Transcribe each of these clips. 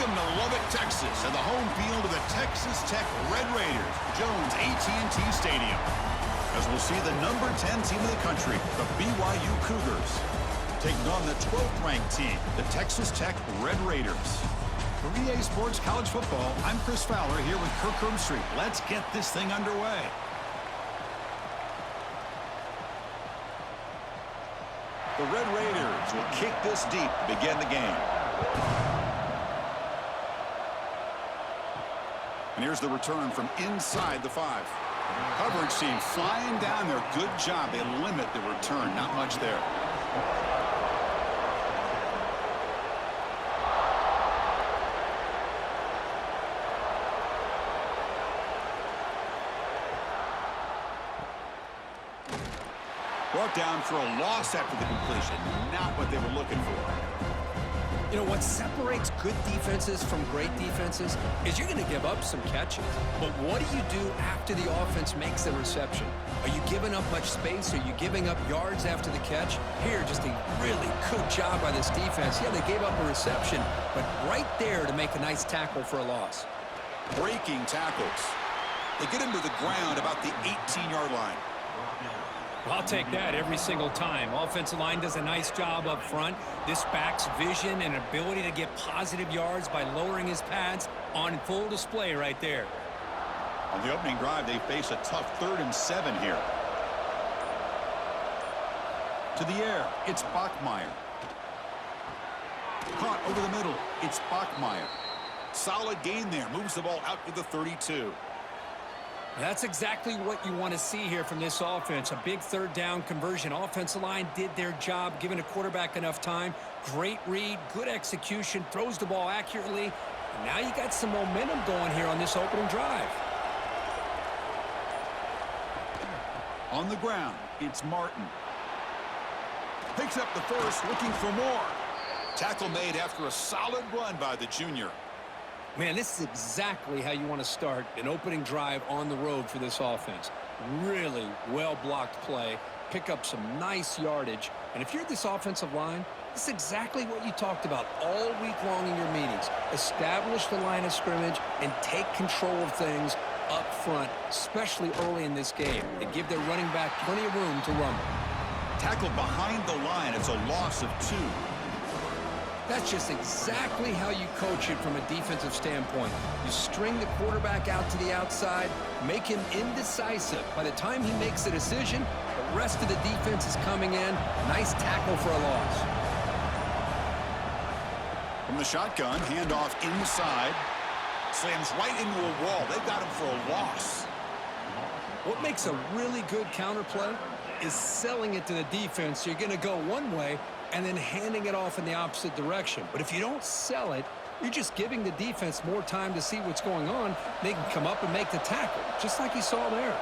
Welcome to Lubbock, Texas, and the home field of the Texas Tech Red Raiders, Jones AT&T Stadium. As we'll see the number 10 team in the country, the BYU Cougars, taking on the 12th ranked team, the Texas Tech Red Raiders. For EA Sports College Football, I'm Chris Fowler here with Kirk Herbstreit. Let's get this thing underway. The Red Raiders will kick this deep to begin the game. And here's the return from inside the 5. Coverage team flying down there. Good job. They limit the return. Not much there. Brought down for a loss after the completion. Not what they were looking for. You know, what separates good defenses from great defenses is you're going to give up some catches. But what do you do after the offense makes the reception? Are you giving up much space? Are you giving up yards after the catch? Here, just a really good job by this defense. Yeah, they gave up a reception, but right there to make a nice tackle for a loss. Breaking tackles. They get him to the ground about the 18-yard line. I'll take that every single time. Offensive line does a nice job up front. This back's vision and ability to get positive yards by lowering his pads on full display right there. On the opening drive, they face a tough 3rd and 7 here. To the air, it's Bachmeier. Caught over the middle, it's Bachmeier. Solid gain there, moves the ball out to the 32. That's exactly what you want to see here from this offense. A big 3rd down conversion. Offensive line did their job, giving a quarterback enough time. Great read, good execution, throws the ball accurately. And now you got some momentum going here on this opening drive. On the ground, it's Martin. Picks up the first, looking for more. Tackle made after a solid run by the junior. Man, this is exactly how you want to start an opening drive on the road for this offense. Really well-blocked play, pick up some nice yardage. And if you're this offensive line, this is exactly what you talked about all week long in your meetings. Establish the line of scrimmage and take control of things up front, especially early in this game. And give their running back plenty of room to rumble. Tackled behind the line. It's a loss of 2. That's just exactly how you coach it from a defensive standpoint. You string the quarterback out to the outside, make him indecisive. By the time he makes a decision, the rest of the defense is coming in. Nice tackle for a loss. From the shotgun, handoff inside. Slams right into a wall. They've got him for a loss. What makes a really good counterplay is selling it to the defense. You're going to go one way and then handing it off in the opposite direction. But if you don't sell it, you're just giving the defense more time to see what's going on. They can come up and make the tackle, just like you saw there.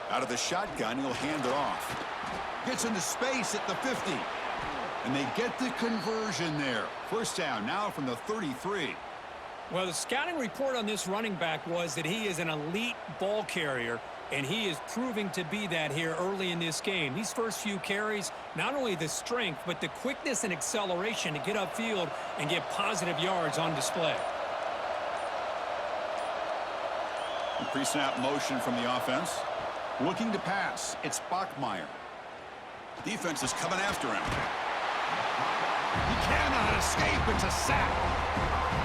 Out of the shotgun, he'll hand it off. Gets into space at the 50. And they get the conversion there. First down now from the 33. Well, the scouting report on this running back was that he is an elite ball carrier, and he is proving to be that here early in this game. These first few carries, not only the strength, but the quickness and acceleration to get upfield and get positive yards on display. Pre-snap motion from the offense. Looking to pass. It's Bachmeier. Defense is coming after him. He cannot escape. It's a sack.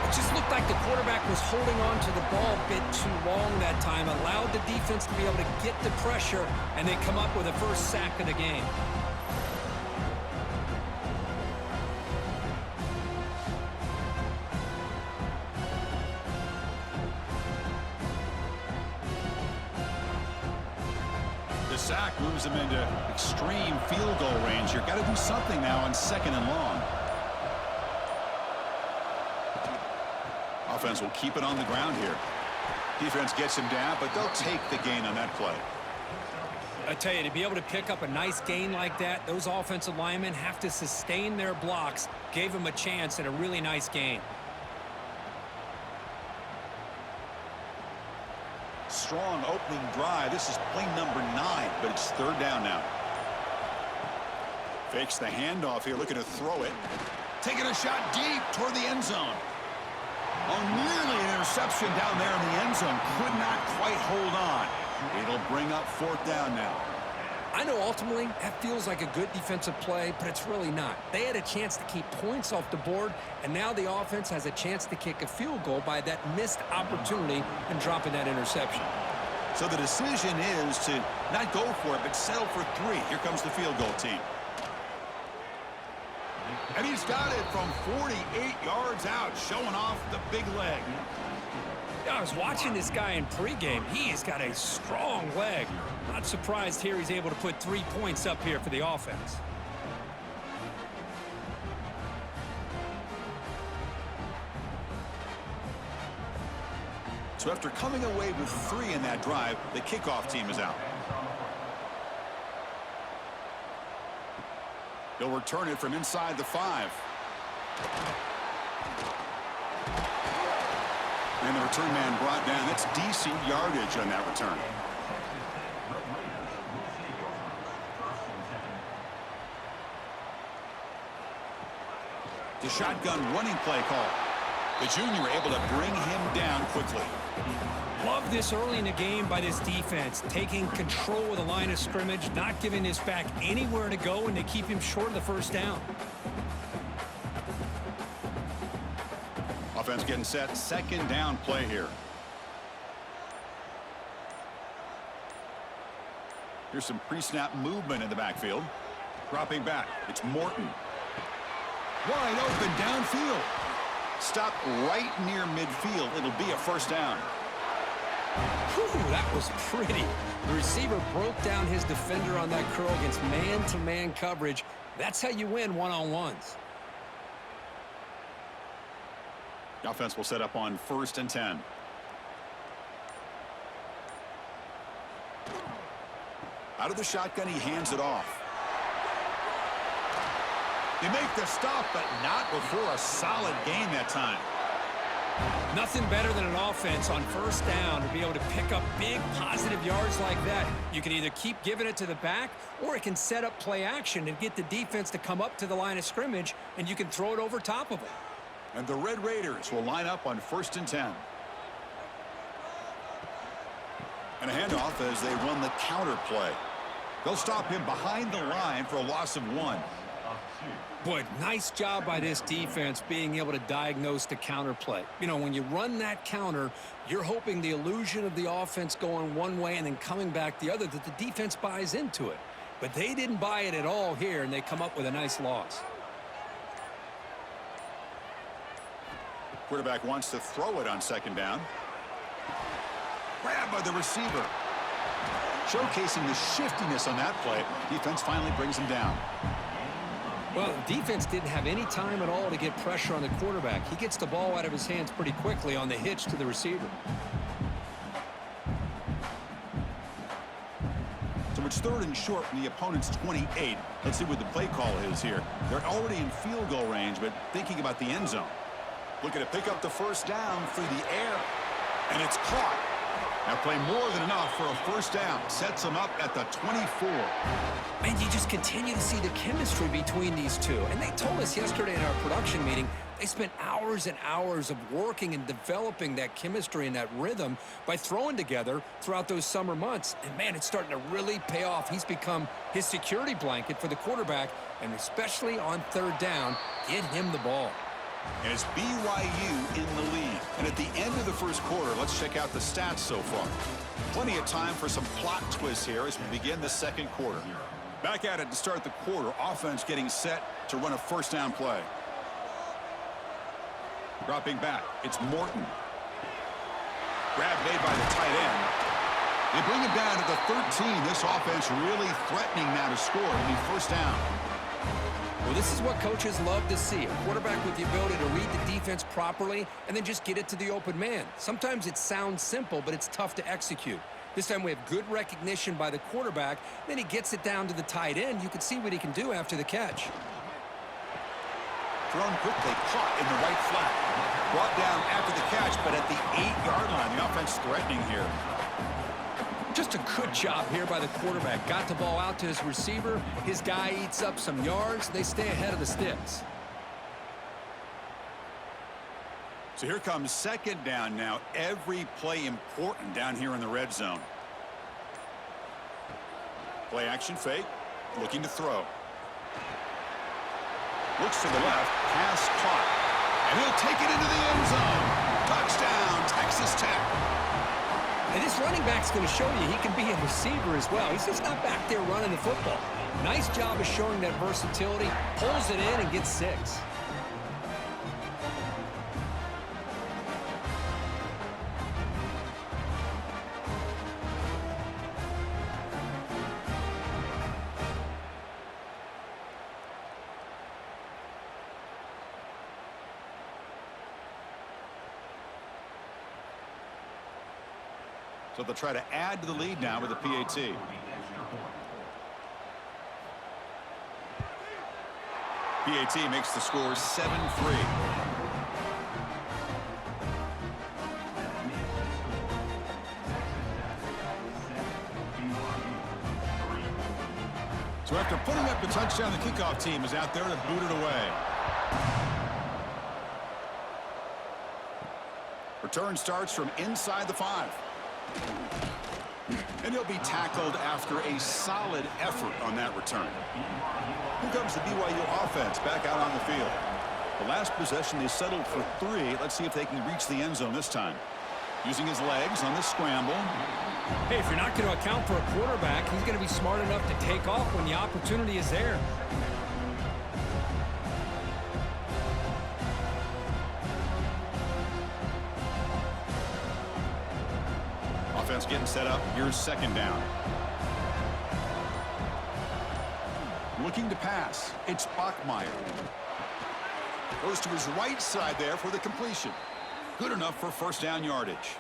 It just looked like the quarterback was holding on to the ball a bit too long that time, allowed the defense to be able to get the pressure, and they come up with a first sack of the game. The sack moves him into extreme field goal range. You've got to do something now on 2nd and long. Offense will keep it on the ground here. Defense gets him down, but they'll take the gain on that play. I tell you, to be able to pick up a nice gain like that, those offensive linemen have to sustain their blocks. Gave him a chance at a really nice gain. Strong opening drive. This is play number 9, but it's 3rd down now. Fakes the handoff here, looking to throw it. Taking a shot deep toward the end zone. Oh, nearly an interception down there in the end zone. Could not quite hold on. It'll bring up 4th down now. I know ultimately that feels like a good defensive play, but it's really not. They had a chance to keep points off the board, and now the offense has a chance to kick a field goal by that missed opportunity and dropping that interception. So the decision is to not go for it, but settle for 3. Here comes the field goal team. And he's got it from 48 yards out, showing off the big leg. I was watching this guy in pregame. He has got a strong leg. Not surprised here he's able to put 3 points up here for the offense. So after coming away with 3 in that drive, the kickoff team is out. He'll return it from inside the 5. And the return man brought down. That's decent yardage on that return. The shotgun running play call. The junior able to bring him down quickly. Love this early in the game by this defense, taking control of the line of scrimmage, not giving this back anywhere to go, and they keep him short of the 1st down. Offense getting set. 2nd down play here. Here's some pre-snap movement in the backfield. Dropping back. It's Morton. Wide open downfield. Stopped right near midfield. It'll be a 1st down. Whew, that was pretty. The receiver broke down his defender on that curl against man-to-man coverage. That's how you win one-on-ones. The offense will set up on 1st and 10. Out of the shotgun, he hands it off. They make the stop, but not before a solid gain that time. Nothing better than an offense on 1st down to be able to pick up big positive yards like that. You can either keep giving it to the back, or it can set up play action and get the defense to come up to the line of scrimmage, and you can throw it over top of them. And the Red Raiders will line up on 1st and 10. And a handoff as they run the counter play. They'll stop him behind the line for a loss of 1. Boy, nice job by this defense being able to diagnose the counter play. You know, when you run that counter, you're hoping the illusion of the offense going one way and then coming back the other, that the defense buys into it. But they didn't buy it at all here, and they come up with a nice loss. Quarterback wants to throw it on 2nd down. Grabbed by the receiver. Showcasing the shiftiness on that play. Defense finally brings him down. Well, the defense didn't have any time at all to get pressure on the quarterback. He gets the ball out of his hands pretty quickly on the hitch to the receiver. So it's 3rd and short from the opponent's 28. Let's see what the play call is here. They're already in field goal range, but thinking about the end zone. Looking to pick up the 1st down through the air. And it's caught. Now play more than enough for a 1st down. Sets them up at the 24. And you just continue to see the chemistry between these two. And they told us yesterday in our production meeting, they spent hours and hours of working and developing that chemistry and that rhythm by throwing together throughout those summer months. And, man, it's starting to really pay off. He's become his security blanket for the quarterback, and especially on 3rd down, get him the ball. And it's BYU in the lead. And at the end of the 1st quarter, let's check out the stats so far. Plenty of time for some plot twists here as we begin the 2nd quarter. Back at it to start the quarter. Offense getting set to run a 1st down play. Dropping back. It's Morton. Grab made by the tight end. They bring him down to the 13. This offense really threatening now to score. It'll be 1st down. Well, this is what coaches love to see. A quarterback with the ability to read the defense properly and then just get it to the open man. Sometimes it sounds simple, but it's tough to execute. This time we have good recognition by the quarterback. Then he gets it down to the tight end. You can see what he can do after the catch. Thrown quickly, caught in the right flat. Brought down after the catch, but at the 8-yard line. The offense threatening here. Just a good job here by the quarterback. Got the ball out to his receiver. His guy eats up some yards. They stay ahead of the sticks. So here comes second down now. Every play important down here in the red zone. Play action fake. Looking to throw. Looks to the left. Pass caught. And he'll take it into the end zone. Touchdown, Texas Tech. And this running back's going to show you he can be a receiver as well. He's just not back there running the football. Nice job of showing that versatility. Pulls it in and gets 6. So they'll try to add to the lead now with a PAT. PAT makes the score 7-3. So after putting up the touchdown, the kickoff team is out there to boot it away. Return starts from inside the 5. And he'll be tackled after a solid effort on that return. Here comes the BYU offense back out on the field. The last possession they settled for 3. Let's see if they can reach the end zone this time. Using his legs on the scramble. Hey, if you're not going to account for a quarterback, he's going to be smart enough to take off when the opportunity is there. Offense getting set up. Here's second down. Looking to pass. It's Bachmeier. Goes to his right side there for the completion. Good enough for first down yardage.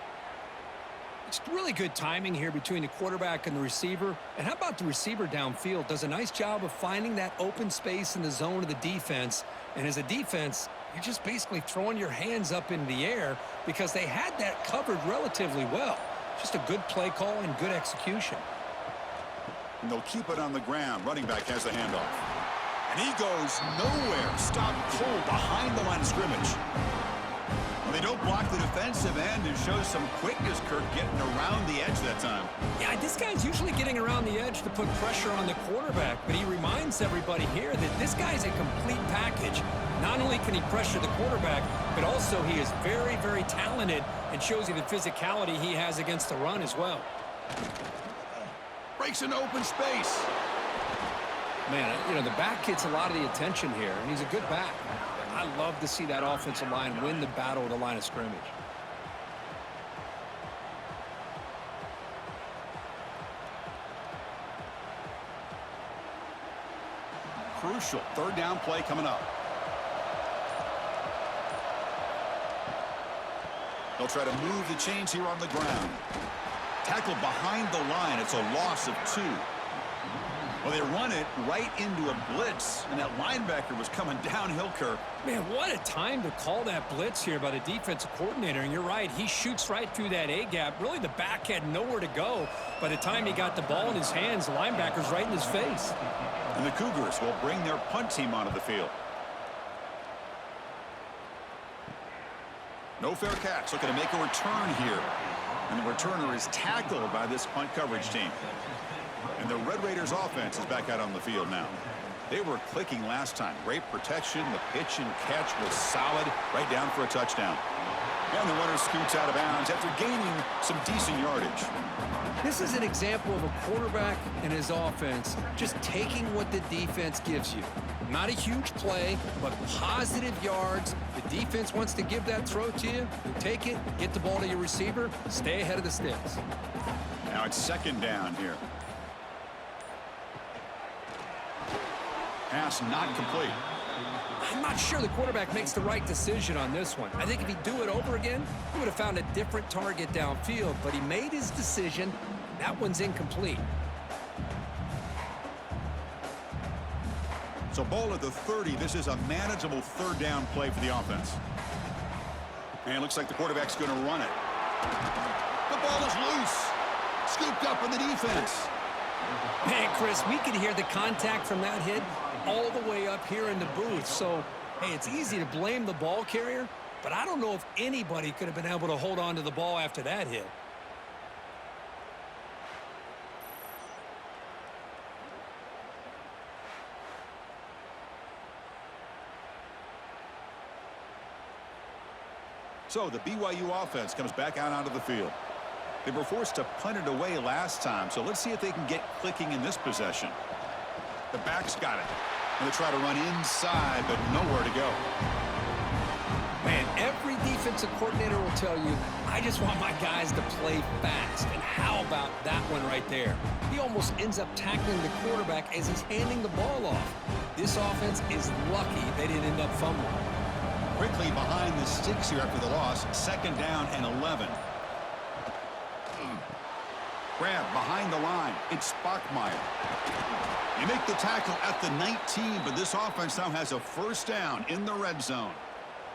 It's really good timing here between the quarterback and the receiver. And how about the receiver downfield? Does a nice job of finding that open space in the zone of the defense. And as a defense, you're just basically throwing your hands up in the air because they had that covered relatively well. Just a good play call and good execution. And they'll keep it on the ground. Running back has the handoff. And he goes nowhere. Stopped cold behind the line of scrimmage. Well, they don't block the defensive end and show some quickness, Kirk, getting around the edge that time. Yeah, this guy's usually getting around the edge to put pressure on the quarterback, but he reminds everybody here that this guy's a complete package. Not only can he pressure the quarterback, but also he is very, very talented and shows you the physicality he has against the run as well. Breaks into open space. Man, you know, the back gets a lot of the attention here, and he's a good back. I love to see that offensive line win the battle at the line of scrimmage. Crucial third down play coming up. They'll try to move the chains here on the ground. Tackled behind the line. It's a loss of 2. Well, they run it right into a blitz, and that linebacker was coming downhill, Kirk. Man, what a time to call that blitz here by the defensive coordinator. And you're right, he shoots right through that A-gap. Really, the back had nowhere to go. By the time he got the ball in his hands, the linebacker's right in his face. And the Cougars will bring their punt team onto the field. No fair catch. Looking to make a return here. And the returner is tackled by this punt coverage team. And the Red Raiders offense is back out on the field now. They were clicking last time. Great protection. The pitch and catch was solid. Right down for a touchdown. And the runner scoots out of bounds after gaining some decent yardage. This is an example of a quarterback and his offense just taking what the defense gives you. Not a huge play, but positive yards. The defense wants to give that throw to you. You take it, get the ball to your receiver, stay ahead of the sticks. Now it's second down here. Pass not complete. I'm not sure the quarterback makes the right decision on this one. I think if he'd do it over again, he would have found a different target downfield, but he made his decision. That one's incomplete. So ball at the 30. This is a manageable third down play for the offense. And it looks like the quarterback's going to run it. The ball is loose. Scooped up in the defense. Man, Chris, we could hear the contact from that hit all the way up here in the booth. So, hey, it's easy to blame the ball carrier, but I don't know if anybody could have been able to hold on to the ball after that hit. So the BYU offense comes back out onto the field. They were forced to punt it away last time, so let's see if they can get clicking in this possession. The back's got it. And they try to run inside, but nowhere to go. Man, every defensive coordinator will tell you, I just want my guys to play fast. And how about that one right there? He almost ends up tackling the quarterback as he's handing the ball off. This offense is lucky they didn't end up fumbling. Quickly behind the sticks here after the loss. 2nd down and 11. Grab behind the line. It's Spockmeyer. You make the tackle at the 19, but this offense now has a 1st down in the red zone.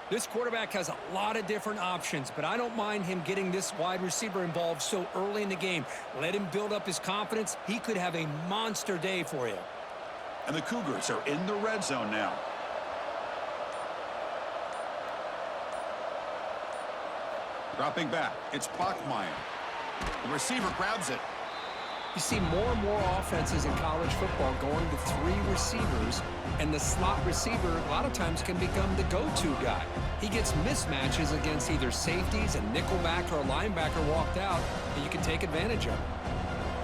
This quarterback has a lot of different options, but I don't mind him getting this wide receiver involved so early in the game. Let him build up his confidence. He could have a monster day for you. And the Cougars are in the red zone now. Dropping back, it's Bachmeier. The receiver grabs it. You see more and more offenses in college football going to 3 receivers, and the slot receiver a lot of times can become the go-to guy. He gets mismatches against either safeties, a nickelback, or a linebacker walked out, and you can take advantage of it.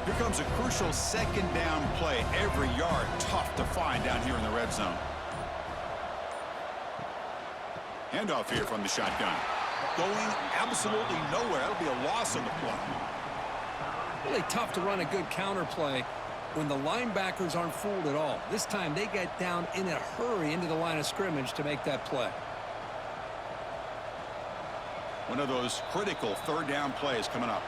Here comes a crucial 2nd down play. Every yard tough to find down here in the red zone. Handoff here from the shotgun. Going absolutely nowhere. That'll be a loss on the play. Really tough to run a good counter play when the linebackers aren't fooled at all. This time they get down in a hurry into the line of scrimmage to make that play. One of those critical 3rd down plays coming up.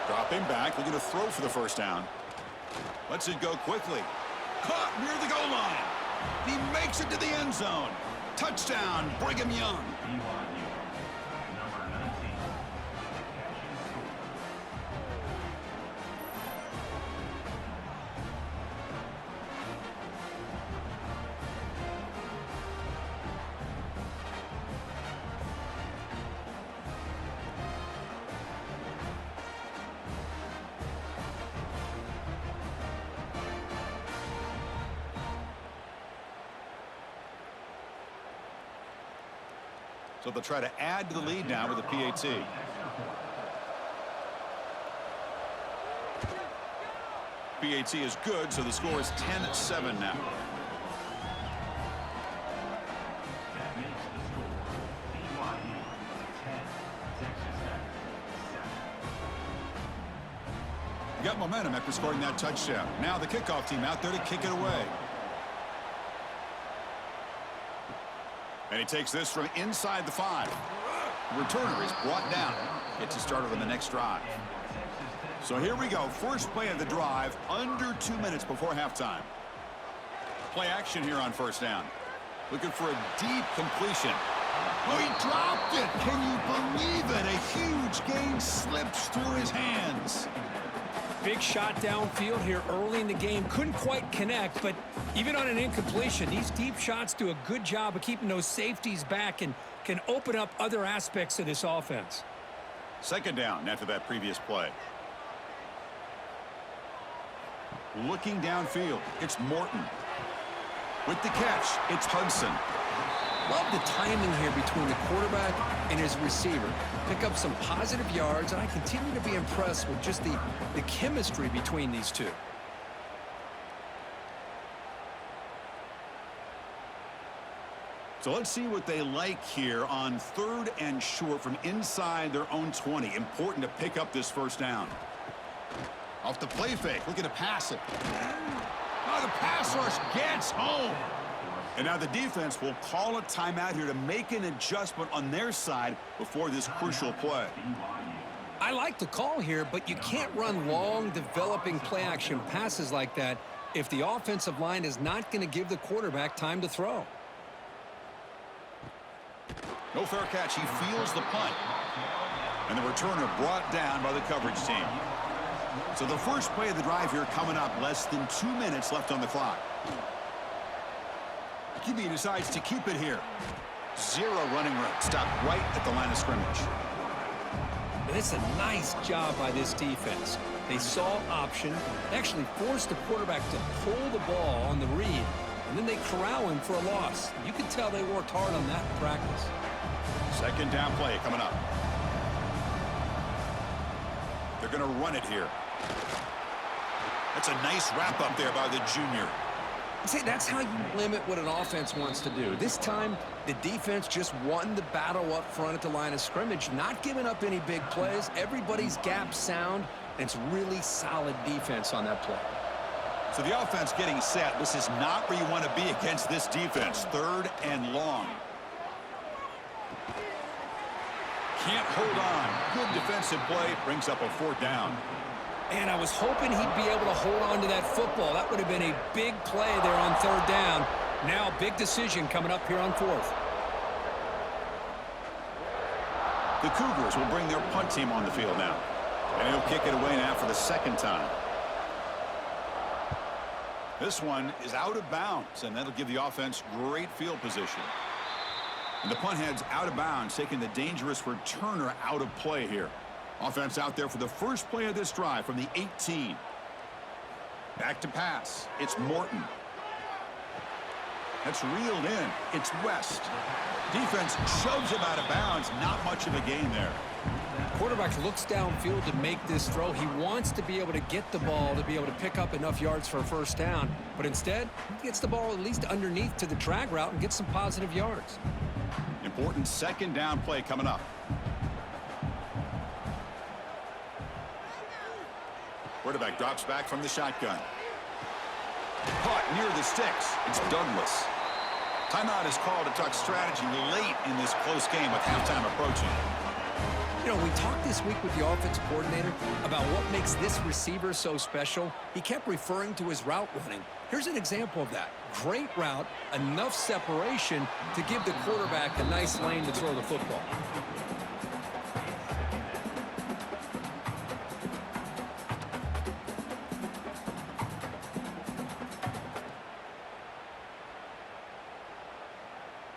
Dropping back, looking to throw for the 1st down. Lets it go quickly. Caught near the goal line. He makes it to the end zone. Touchdown, Brigham Young. So they'll try to add to the lead now with a PAT. PAT is good, so the score is 10-7 now. You got momentum after scoring that touchdown. Now the kickoff team out there to kick it away. And he takes this from inside the 5. The returner is brought down. Gets you started on the next drive. So here we go. First play of the drive, under 2 minutes before halftime. Play action here on 1st down. Looking for a deep completion. Oh, he dropped it. Can you believe it? A huge gain slips through his hands. Big shot downfield here early in the game. Couldn't quite connect, but even on an incompletion, these deep shots do a good job of keeping those safeties back and can open up other aspects of this offense. 2nd down after that previous play. Looking downfield, it's Morton. With the catch, it's Hudson. Love the timing here between the quarterback and his receiver. Pick up some positive yards, and I continue to be impressed with just the chemistry between these two. So let's see what they like here on 3rd and short from inside their own 20. Important to pick up this 1st down. Off the play fake, looking to pass it. Now the pass rush gets home. And now the defense will call a timeout here to make an adjustment on their side before this crucial play. I like the call here, but you can't run long, developing play-action passes like that if the offensive line is not going to give the quarterback time to throw. No fair catch. He fields the punt. And the returner brought down by the coverage team. So the first play of the drive here coming up. Less than 2 minutes left on the clock. QB decides to keep it here. Zero running room. Stopped right at the line of scrimmage. And it's a nice job by this defense. They saw option, actually forced the quarterback to pull the ball on the read, and then they corral him for a loss. You can tell they worked hard on that in practice. Second down play coming up. They're going to run it here. That's a nice wrap up there by the junior. See, that's how you limit what an offense wants to do. This time, the defense just won the battle up front at the line of scrimmage, not giving up any big plays. Everybody's gap sound, and it's really solid defense on that play. So the offense getting set. This is not where you want to be against this defense. 3rd and long. Can't hold on. Good defensive play. Brings up a 4th down. And I was hoping he'd be able to hold on to that football. That would have been a big play there on 3rd down. Now, big decision coming up here on 4th. The Cougars will bring their punt team on the field now. And he'll kick it away now for the 2nd time. This one is out of bounds, and that'll give the offense great field position. And the punt heads out of bounds, taking the dangerous returner out of play here. Offense out there for the first play of this drive from the 18. Back to pass. It's Morton. That's reeled in. It's West. Defense shoves him out of bounds. Not much of a gain there. Quarterback looks downfield to make this throw. He wants to be able to get the ball to be able to pick up enough yards for a 1st down. But instead, he gets the ball at least underneath to the drag route and gets some positive yards. Important 2nd down play coming up. Quarterback drops back from the shotgun. Caught near the sticks. It's Douglas. Timeout is called to talk strategy late in this close game with halftime approaching. You know, we talked this week with the offensive coordinator about what makes this receiver so special. He kept referring to his route running. Here's an example of that. Great route, enough separation to give the quarterback a nice lane to throw the football.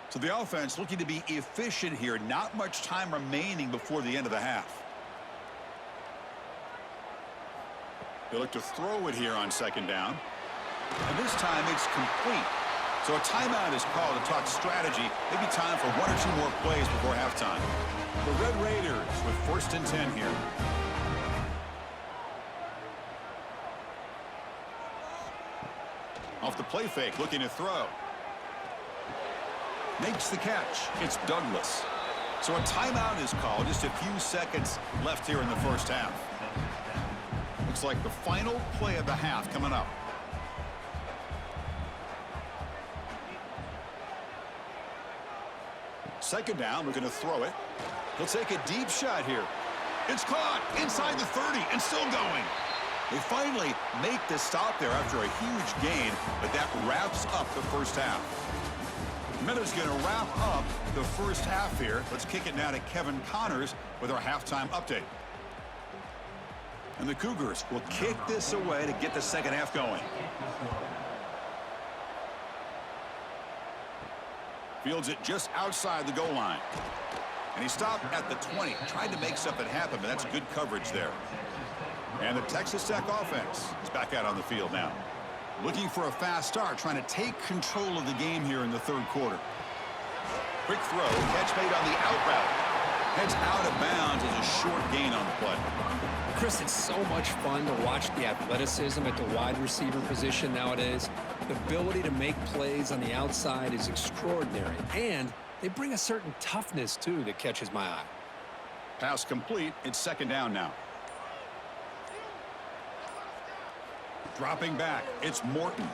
So the offense looking to be efficient here. Not much time remaining before the end of the half. They look to throw it here on 2nd down. And this time it's complete. So a timeout is called to talk strategy. Maybe time for 1 or 2 more plays before halftime. The Red Raiders with 1st and 10 here. Off the play fake, looking to throw. Makes the catch. It's Douglas. So a timeout is called. Just a few seconds left here in the 1st half. Looks like the final play of the half coming up. Second down, we're going to throw it. He'll take a deep shot here. It's caught inside the 30 and still going. They finally make the stop there after a huge gain, but that wraps up the 1st half. Miller's going to wrap up the 1st half here. Let's kick it now to Kevin Connors with our halftime update. And the Cougars will kick this away to get the 2nd half going. Fields it just outside the goal line. And he stopped at the 20. Tried to make something happen, but that's good coverage there. And the Texas Tech offense is back out on the field now. Looking for a fast start, trying to take control of the game here in the 3rd quarter. Quick throw, catch made on the out route. Heads out of bounds as a short gain on the play. Chris, it's so much fun to watch the athleticism at the wide receiver position nowadays. The ability to make plays on the outside is extraordinary. And they bring a certain toughness, too, that catches my eye. Pass complete. It's 2nd down now. Dropping back, it's Morton.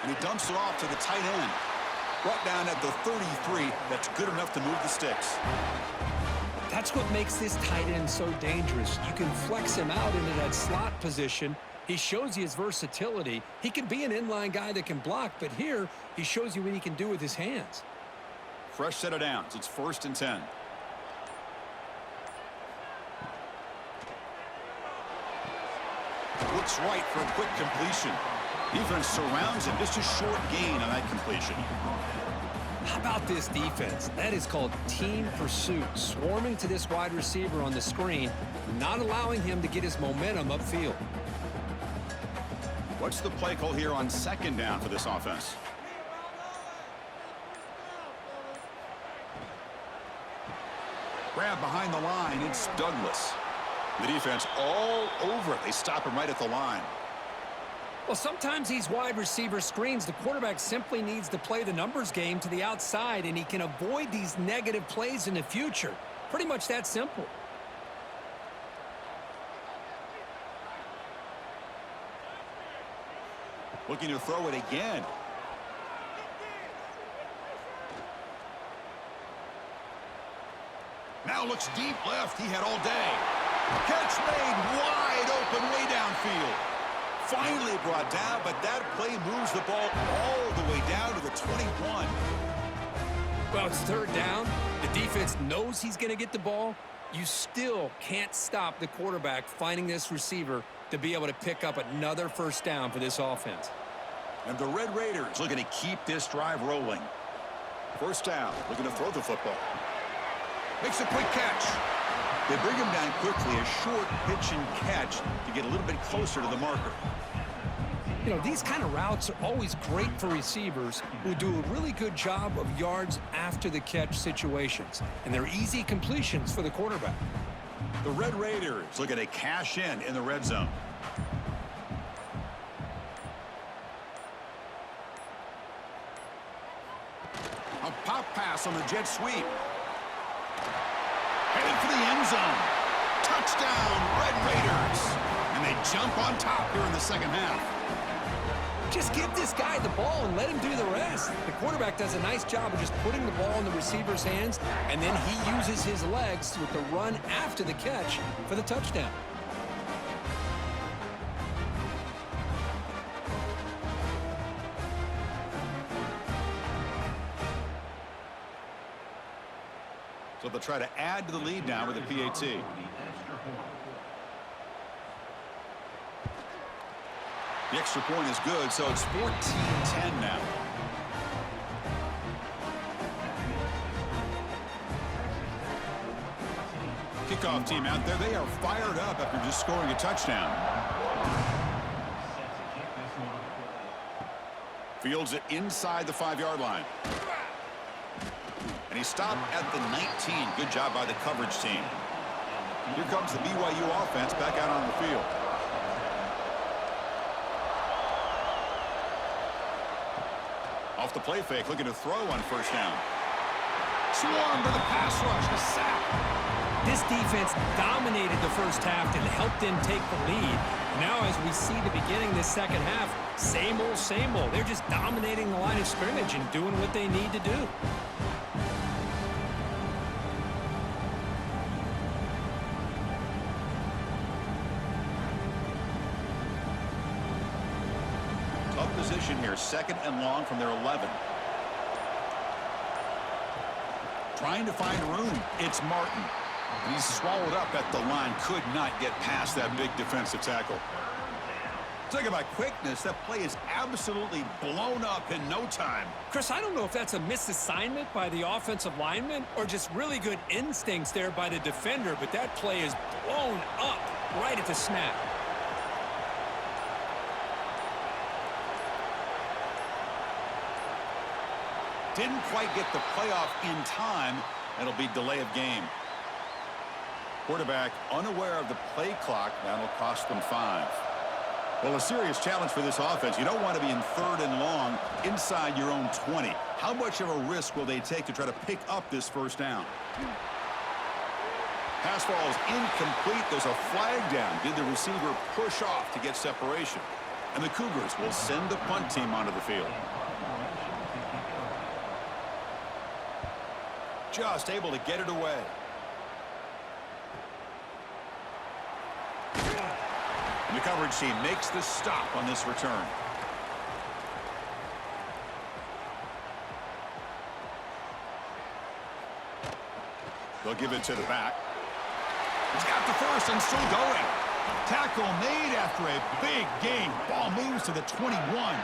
And he dumps it off to the tight end. Brought down at the 33. That's good enough to move the sticks. That's what makes this tight end so dangerous. You can flex him out into that slot position. He shows you his versatility. He can be an inline guy that can block, but here he shows you what he can do with his hands. Fresh set of downs. It's 1st and 10. Looks right for a quick completion. Defense surrounds him. Just a short gain on that completion. How about this defense? That is called team pursuit. Swarming to this wide receiver on the screen, not allowing him to get his momentum upfield. What's the play call here on 2nd down for this offense? Grab behind the line. It's Douglas. The defense all over it. They stop him right at the line. Well, sometimes these wide receiver screens, the quarterback simply needs to play the numbers game to the outside, and he can avoid these negative plays in the future. Pretty much that simple. Looking to throw it again. Now looks deep left. He had all day. Catch made wide open way downfield. Finally brought down, but that play moves the ball all the way down to the 21. Well, it's 3rd down. The defense knows he's going to get the ball. You still can't stop the quarterback finding this receiver to be able to pick up another 1st down for this offense. And the Red Raiders looking to keep this drive rolling. 1st down, looking to throw the football. Makes a quick catch. They bring him down quickly, a short pitch and catch to get a little bit closer to the marker. You know, these kind of routes are always great for receivers who do a really good job of yards after the catch situations. And they're easy completions for the quarterback. The Red Raiders looking to cash in the red zone. A pop pass on the jet sweep. Headed for the end zone. Touchdown, Red Raiders. And they jump on top here in the 2nd half. Just give this guy the ball and let him do the rest. The quarterback does a nice job of just putting the ball in the receiver's hands, and then he uses his legs with the run after the catch for the touchdown. So they'll try to add to the lead now with a PAT. The extra point is good, so it's 14-10 now. Kickoff team out there. They are fired up after just scoring a touchdown. Fields it inside the 5-yard line. And he stopped at the 19. Good job by the coverage team. Here comes the BYU offense back out on the field. Off the play fake, looking to throw on 1st down. Swarmed by the pass rush, a sack. This defense dominated the 1st half and helped them take the lead. Now, as we see the beginning of this 2nd half, same old, same old. They're just dominating the line of scrimmage and doing what they need to do. Position here, 2nd and long from their 11. Trying to find room. It's Martin. And he's swallowed up at the line. Could not get past that big defensive tackle. Talking about quickness, that play is absolutely blown up in no time. Chris, I don't know if that's a misassignment by the offensive lineman or just really good instincts there by the defender, but that play is blown up right at the snap. Didn't quite get the playoff in time. It'll be delay of game. Quarterback unaware of the play clock. That'll cost them 5. Well, a serious challenge for this offense. You don't want to be in 3rd and long inside your own 20. How much of a risk will they take to try to pick up this 1st down? Pass ball is incomplete. There's a flag down. Did the receiver push off to get separation? And the Cougars will send the punt team onto the field. Just able to get it away. The coverage team makes the stop on this return. They'll give it to the back. He's got the first and still going. Tackle made after a big gain. Ball moves to the 21.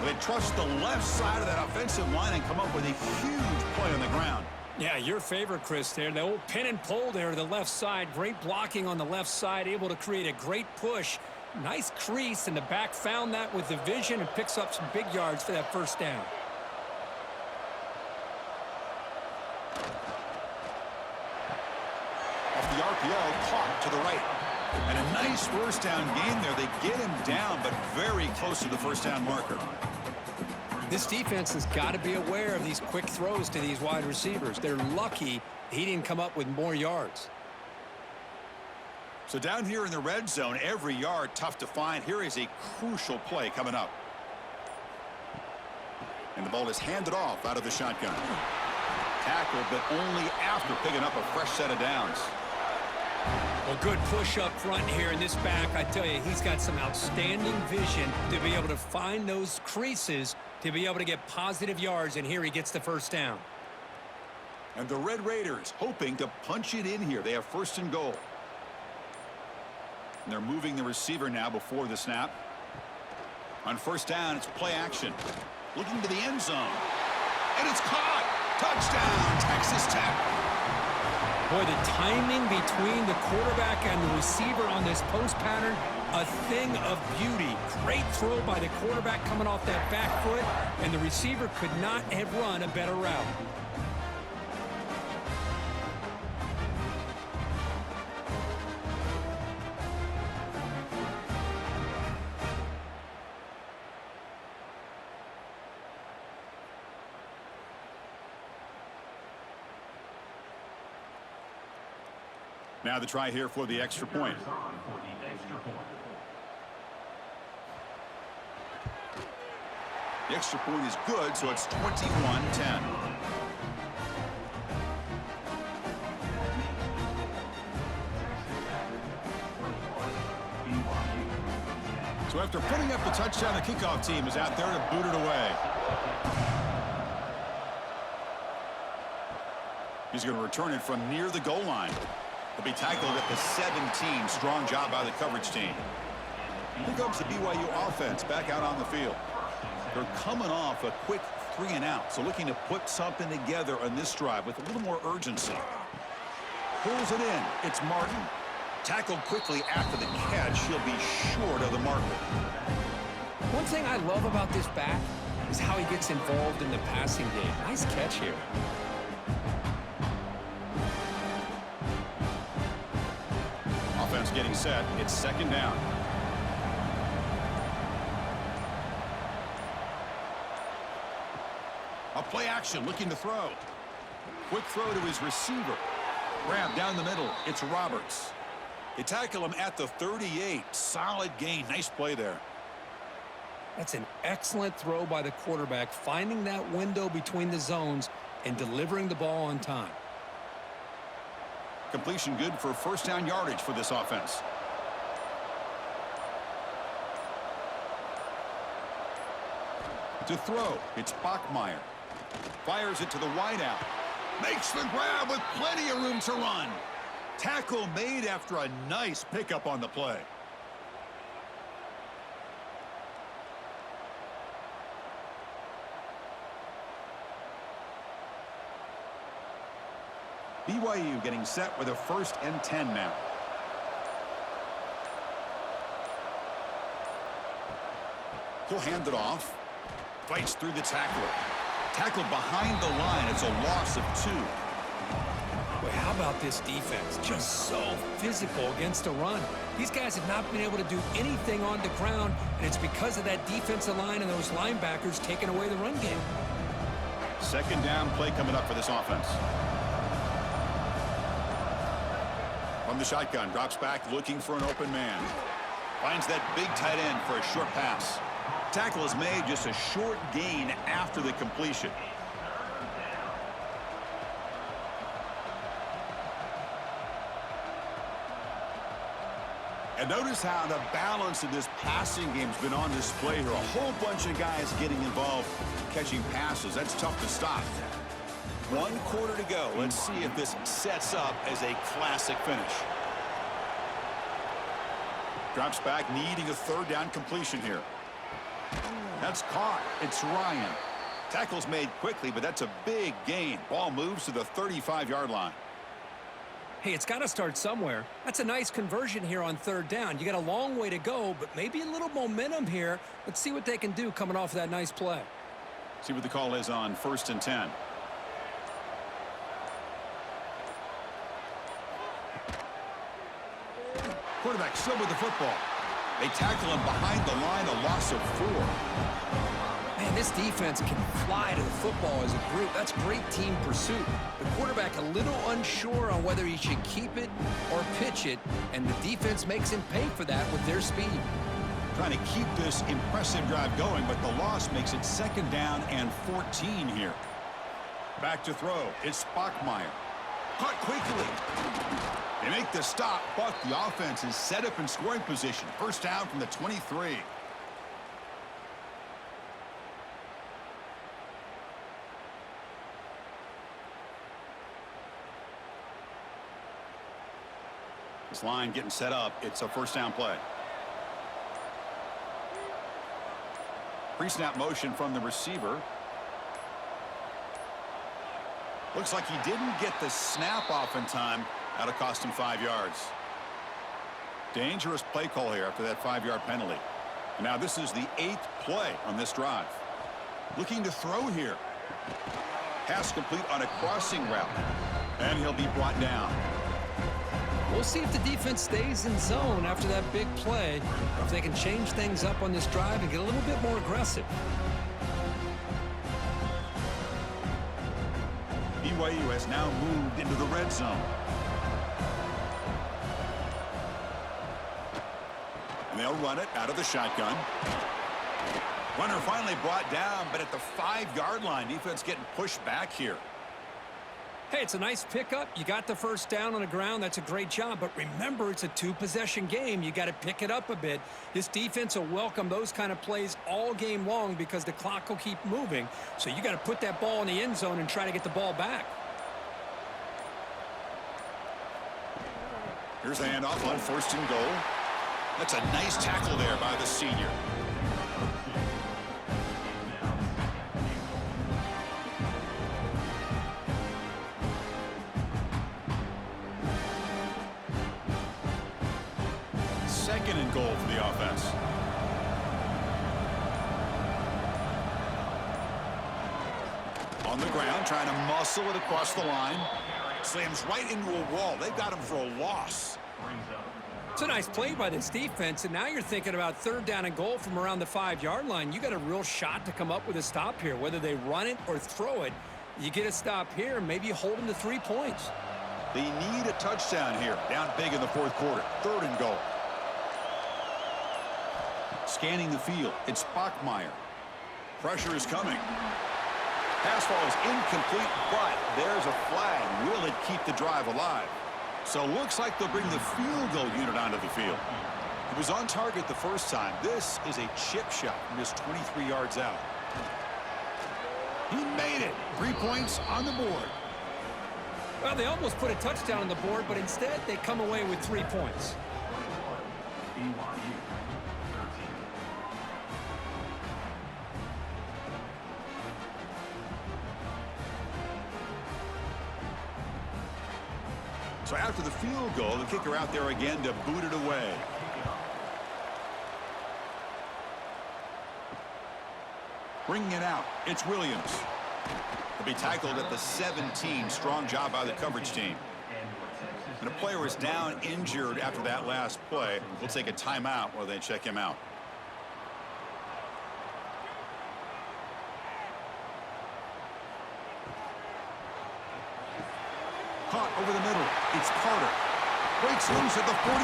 They trust the left side of that offensive line and come up with a huge play on the ground. Yeah, your favorite, Chris, there. The old pin and pull there to the left side. Great blocking on the left side, able to create a great push. Nice crease, and the back found that with the vision and picks up some big yards for that first down. Off the RPO, caught to the right. And a nice first down gain there. They get him down, but very close to the first down marker. This defense has got to be aware of these quick throws to these wide receivers. They're lucky he didn't come up with more yards. So down here in the red zone, every yard tough to find. Here is a crucial play coming up. And the ball is handed off out of the shotgun. Tackled, but only after picking up a fresh set of downs. Well, good push up front here in this back. I tell you, he's got some outstanding vision to be able to find those creases to be able to get positive yards, and here he gets the first down. And the Red Raiders hoping to punch it in here. They have first and goal. And they're moving the receiver now before the snap. On first down, it's play action. Looking to the end zone. And it's caught. Touchdown, Texas Tech. Boy, the timing between the quarterback and the receiver on this post pattern, a thing of beauty. Great throw by the quarterback coming off that back foot, and the receiver could not have run a better route. Now the try here for the extra point. The extra point is good, so it's 21-10. So after putting up the touchdown, the kickoff team is out there to boot it away. He's going to return it from near the goal line. He'll be tackled at the 17. Strong job by the coverage team. Here comes the BYU offense back out on the field. They're coming off a quick 3 and out, so looking to put something together on this drive with a little more urgency. Pulls it in. It's Martin. Tackled quickly after the catch. He'll be short of the marker. One thing I love about this back is how he gets involved in the passing game. Nice catch here. Offense getting set. It's second down. A play action looking to throw. Quick throw to his receiver. Grab down the middle. It's Roberts. They tackle him at the 38. Solid gain. Nice play there. That's an excellent throw by the quarterback, finding that window between the zones and delivering the ball on time. Completion good for first down yardage for this offense. To throw, it's Bachmeier. Fires it to the wideout. Makes the grab with plenty of room to run. Tackle made after a nice pickup on the play. BYU getting set with a 1st and 10 now. He'll hand it off. Fights through the tackler. Tackled behind the line. It's a loss of 2. Boy, how about this defense? Just so physical against the run. These guys have not been able to do anything on the ground, and it's because of that defensive line and those linebackers taking away the run game. Second down play coming up for this offense. From the shotgun, drops back looking for an open man. Finds that big tight end for a short pass. Tackle is made, just a short gain after the completion. And notice how the balance of this passing game has been on display here. A whole bunch of guys getting involved catching passes. That's tough to stop. 1 quarter to go. Let's see if this sets up as a classic finish. Drops back, needing a 3rd down completion here. That's caught. It's Ryan. Tackle's made quickly, but that's a big gain. Ball moves to the 35-yard line. Hey, it's got to start somewhere. That's a nice conversion here on 3rd down. You got a long way to go, but maybe a little momentum here. Let's see what they can do coming off of that nice play. See what the call is on 1st and 10. Quarterback still with the football. They tackle him behind the line, a loss of 4. Man, this defense can fly to the football as a group. That's great team pursuit. The quarterback a little unsure on whether he should keep it or pitch it, and the defense makes him pay for that with their speed. Trying to keep this impressive drive going, but the loss makes it 2nd down and 14 here. Back to throw. It's Bachmeier. Caught quickly. They make the stop, but the offense is set up in scoring position. 1st down from the 23. This line getting set up. It's a 1st down play. Pre-snap motion from the receiver. Looks like he didn't get the snap off in time. That'll cost him 5 yards. Dangerous play call here after that 5-yard penalty. And now this is the 8th play on this drive. Looking to throw here. Pass complete on a crossing route. And he'll be brought down. We'll see if the defense stays in zone after that big play, or if they can change things up on this drive and get a little bit more aggressive. BYU has now moved into the red zone. And they'll run it out of the shotgun. Runner finally brought down, but at the 5-yard line, defense getting pushed back here. Hey, it's a nice pickup. You got the 1st down on the ground. That's a great job. But remember, it's a 2-possession game. You got to pick it up a bit. This defense will welcome those kind of plays all game long because the clock will keep moving. So you got to put that ball in the end zone and try to get the ball back. Here's the handoff on 1st and goal. That's a nice tackle there by the senior. Second and goal for the offense. On the ground, trying to muscle it across the line. Slams right into a wall. They've got him for a loss. It's a nice play by this defense, and now you're thinking about 3rd down and goal from around the 5-yard line. You got a real shot to come up with a stop here. Whether they run it or throw it, you get a stop here, maybe you hold them to 3 points. They need a touchdown here. Down big in the 4th quarter. 3rd and goal. Scanning the field. It's Bachmeier. Pressure is coming. Pass ball is incomplete, but there's a flag. Will it keep the drive alive? So looks like they'll bring the field goal unit onto the field. It was on target the first time. This is a chip shot from just 23 yards out. He made it. 3 points on the board. Well, they almost put a touchdown on the board, but instead they come away with 3 points. So after the field goal, the kicker out there again to boot it away. Bringing it out, it's Williams. He'll be tackled at the 17. Strong job by the coverage team. And a player is down injured after that last play. We'll take a timeout while they check him out. Caught over the middle. It's Carter. Breaks loose at the 45.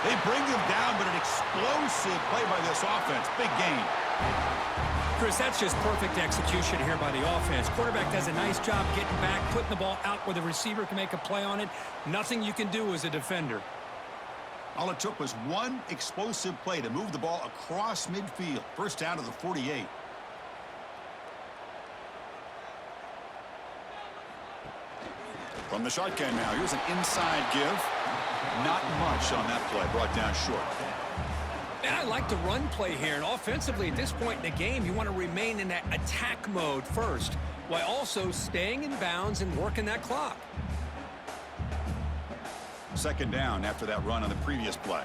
They bring him down, but an explosive play by this offense. Big gain. Chris, that's just perfect execution here by the offense. Quarterback does a nice job getting back, putting the ball out where the receiver can make a play on it. Nothing you can do as a defender. All it took was one explosive play to move the ball across midfield. First down to the 48. From the shotgun now, here's an inside give. Not much on that play, brought down short. And I like the run play here. And offensively, at this point in the game, you want to remain in that attack mode first, while also staying in bounds and working that clock. Second down after that run on the previous play.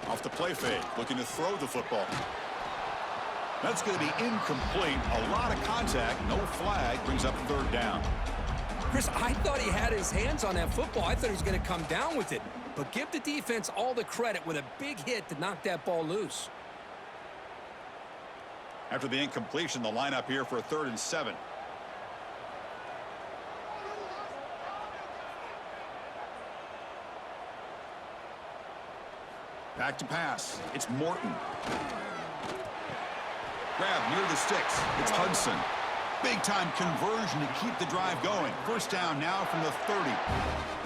Off the play fake, looking to throw the football. That's going to be incomplete. A lot of contact, no flag, brings up third down. Chris, I thought he had his hands on that football. I thought he was going to come down with it. But give the defense all the credit with a big hit to knock that ball loose. After the incompletion, the lineup here for a 3rd and 7. Back to pass. It's Morton. Grab near the sticks. It's Hudson. Big-time conversion to keep the drive going. First down now from the 30.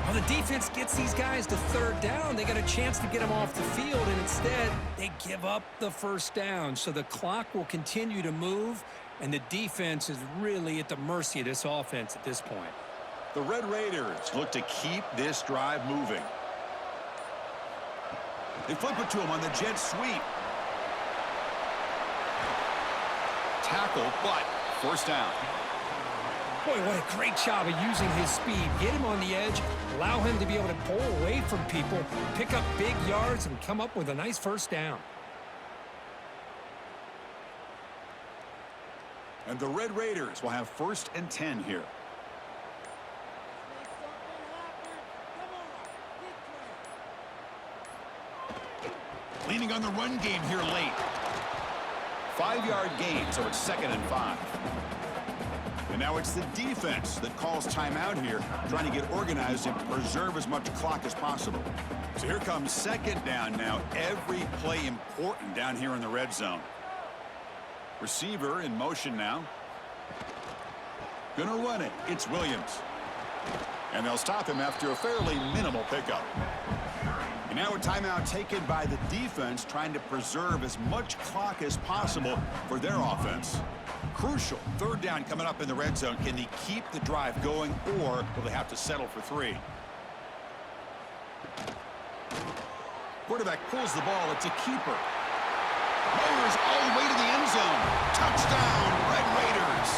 Well, the defense gets these guys to third down. They got a chance to get them off the field, and instead they give up the first down. So the clock will continue to move, and the defense is really at the mercy of this offense at this point. The Red Raiders look to keep this drive moving. They flip it to him on the jet sweep. Tackle, but first down. Boy, what a great job of using his speed. Get him on the edge, allow him to be able to pull away from people, pick up big yards, and come up with a nice first down. And the Red Raiders will have 1st and 10 here. Leaning on the run game here late. 5-yard gain, so it's 2nd and 5. And now it's the defense that calls timeout here, trying to get organized and preserve as much clock as possible. So here comes 2nd down now. Every play important down here in the red zone. Receiver in motion now. Gonna run it. It's Williams. And they'll stop him after a fairly minimal pickup. And now a timeout taken by the defense, trying to preserve as much clock as possible for their offense. Crucial 3rd down coming up in the red zone. Can they keep the drive going, or will they have to settle for 3? Quarterback pulls the ball. It's a keeper. Motors all the way to the end zone. Touchdown, Red Raiders.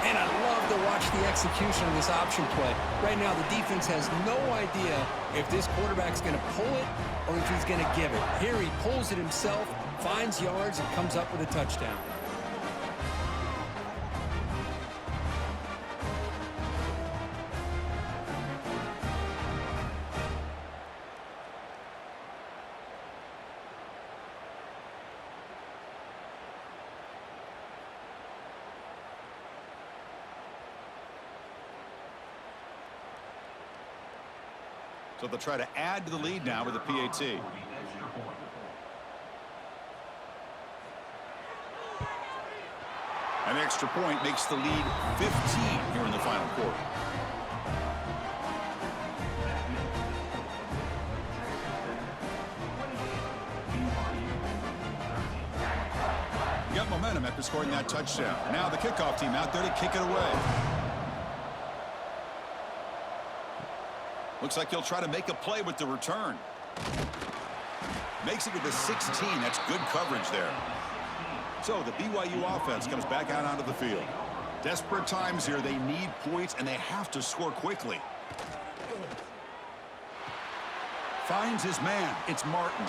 And I love to watch the execution of this option play. Right now, the defense has no idea if this quarterback's going to pull it or if he's going to give it. Here he pulls it himself, finds yards, and comes up with a touchdown. So they'll try to add to the lead now with the PAT. An extra point makes the lead 15 here in the final quarter. Got momentum after scoring that touchdown. Now the kickoff team out there to kick it away. Looks like he'll try to make a play with the return. Makes it to the 16. That's good coverage there. So the BYU offense comes back out onto the field. Desperate times here. They need points, and they have to score quickly. Finds his man. It's Martin.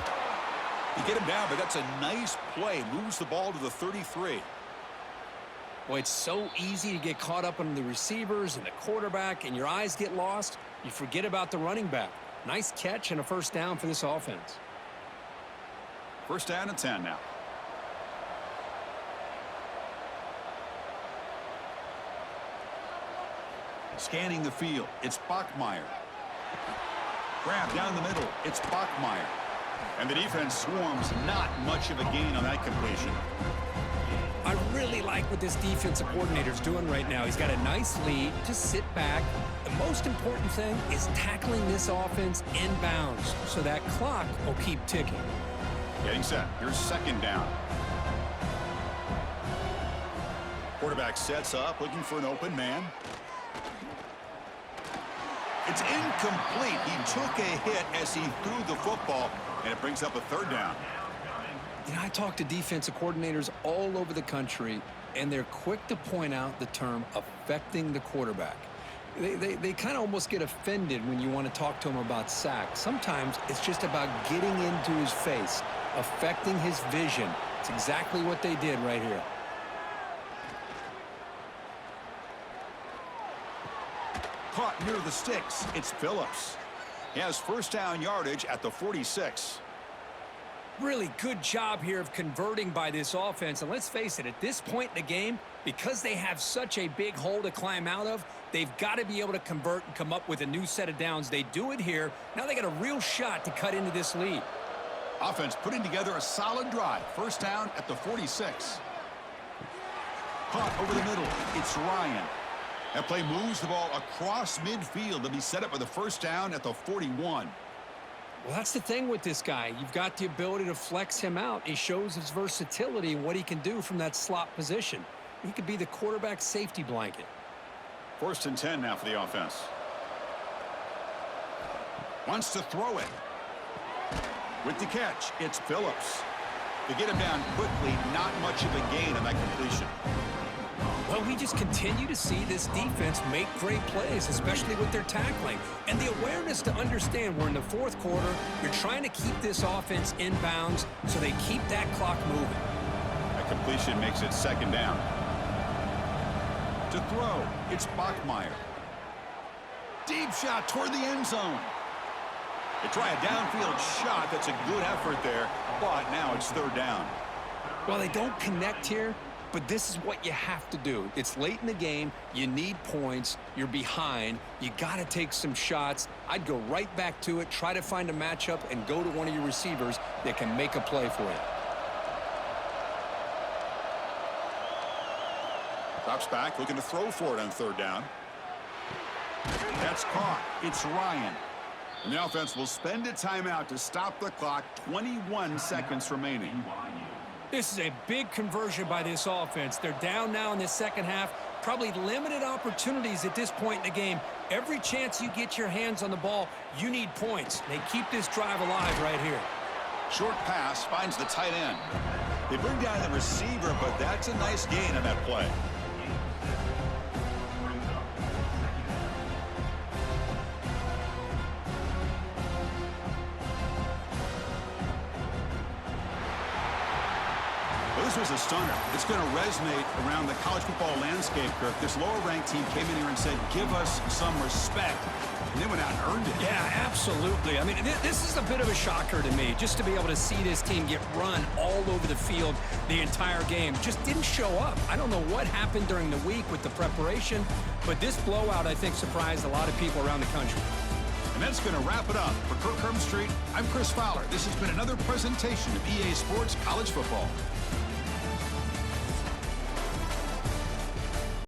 You get him down, but that's a nice play. Moves the ball to the 33. Boy, it's so easy to get caught up on the receivers and the quarterback, and your eyes get lost. You forget about the running back. Nice catch and a first down for this offense. First down and 10 now. Scanning the field. It's Bachmeier. Grab down the middle. It's Bachmeier. And the defense swarms. Not much of a gain on that completion. I really like what this defensive coordinator is doing right now. He's got a nice lead. Just sit back. The most important thing is tackling this offense inbounds so that clock will keep ticking. Getting set. Here's second down. Quarterback sets up, looking for an open man. It's incomplete. He took a hit as he threw the football, and it brings up a third down. You know, I talk to defensive coordinators all over the country, and they're quick to point out the term affecting the quarterback. They kind of almost get offended when you want to talk to them about sacks. Sometimes it's just about getting into his face, affecting his vision. It's exactly what they did right here. Caught near the sticks. It's Phillips. He has first down yardage at the 46. Really good job here of converting by this offense. And let's face it, at this point in the game, because they have such a big hole to climb out of, they've got to be able to convert and come up with a new set of downs. They do it here. Now they got a real shot to cut into this lead. Offense putting together a solid drive. First down at the 46. Caught over the middle. It's Ryan. That play moves the ball across midfield to be set up for the first down at the 41. Well, that's the thing with this guy. You've got the ability to flex him out. He shows his versatility and what he can do from that slot position. He could be the quarterback safety blanket. First and 10 now for the offense. Wants to throw it. With the catch, it's Phillips. They get him down quickly, not much of a gain on that completion. Well, we just continue to see this defense make great plays, especially with their tackling. And the awareness to understand we're in the fourth quarter, you're trying to keep this offense inbounds so they keep that clock moving. That completion makes it second down. To throw, it's Bachmeier. Deep shot toward the end zone. They try a downfield shot. That's a good effort there, but now it's third down. Well, they don't connect here. But this is what you have to do. It's late in the game. You need points. You're behind. You got to take some shots. I'd go right back to it, try to find a matchup, and go to one of your receivers that can make a play for you. Drops back, looking to throw for it on third down. That's caught. It's Ryan. And the offense will spend a timeout to stop the clock. 21 seconds remaining. This is a big conversion by this offense. They're down now in the second half. Probably limited opportunities at this point in the game. Every chance you get your hands on the ball, you need points. They keep this drive alive right here. Short pass finds the tight end. They bring down the receiver, but that's a nice gain on that play. This was a stunner. It's going to resonate around the college football landscape, Kirk. This lower-ranked team came in here and said, give us some respect. And they went out and earned it. Yeah, absolutely. I mean, this is a bit of a shocker to me, just to be able to see this team get run all over the field the entire game. Just didn't show up. I don't know what happened during the week with the preparation, but this blowout, I think, surprised a lot of people around the country. And that's going to wrap it up. For Kirk Street, I'm Chris Fowler. This has been another presentation of EA Sports College Football.